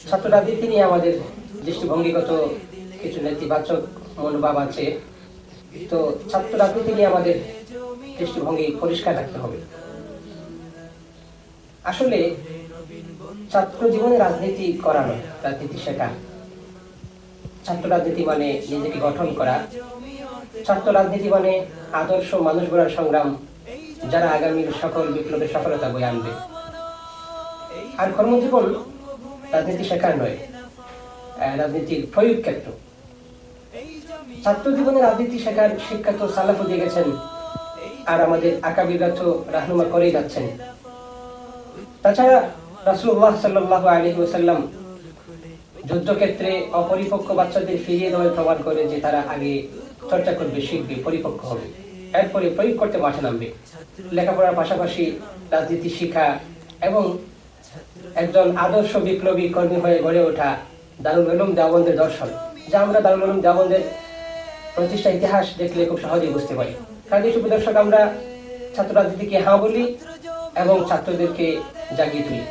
ছাত্র রাজনীতি নিয়ে আমাদের দৃষ্টিভঙ্গিগত কিছু নেতিবাচক মনোভাব আছে। তো ছাত্র রাজনীতি নিয়ে আমাদের দৃষ্টিভঙ্গি পরিষ্কার রাখতে হবে। আসলে ছাত্র জীবনে রাজনীতি করা নয়, রাজনীতি শেখা। ছাত্র রাজনীতি মানে নিজেকে গঠন করা। ছাত্র রাজনীতি মানে আদর্শ মানুষ গড়ার সংগ্রাম, যারা আগামীর সকল বিপ্লবের সফলতা বয়ে আনবে। আর কর্মজীবন রাজনীতি শেখার নয়, রাজনীতির প্রয়োগ ক্ষেত্র। ছাত্র জীবনে রাজনীতি শেখার শিক্ষা তো সালাফ দিয়ে গেছেন, আর আমাদের আকাবিররা তো রাহনুমা করেই যাচ্ছেন। তাছাড়া রাসূলুল্লাহ সাল্লাল্লাহু আলাইহি ওয়াসাল্লাম যুদ্ধক্ষেত্রে অপরিপক্ক বাচ্চাদের ফিরিয়ে দেওয়ার প্রমাণ করে যে তারা আগে চর্চা করবে, শিখবে, পরিপক্ক হবে, এরপরে প্রয়োগ করতে মাঠে নামবে। লেখাপড়ার পাশাপাশি রাজনীতি শিক্ষা এবং একজন আদর্শ বিপ্লবী কর্মী হয়ে গড়ে ওঠা দারুল উলুম দেওবন্দের দর্শন, যা আমরা দারুল উলুম দেওবন্দের প্রতিষ্ঠা ইতিহাস দেখলে খুব সহজেই বুঝতে পারি। কাজে সুপ্রিয় দর্শক, আমরা ছাত্র রাজনীতিকে হাঁ বলি এবং ছাত্রদেরকে জাগিয়ে তুলি।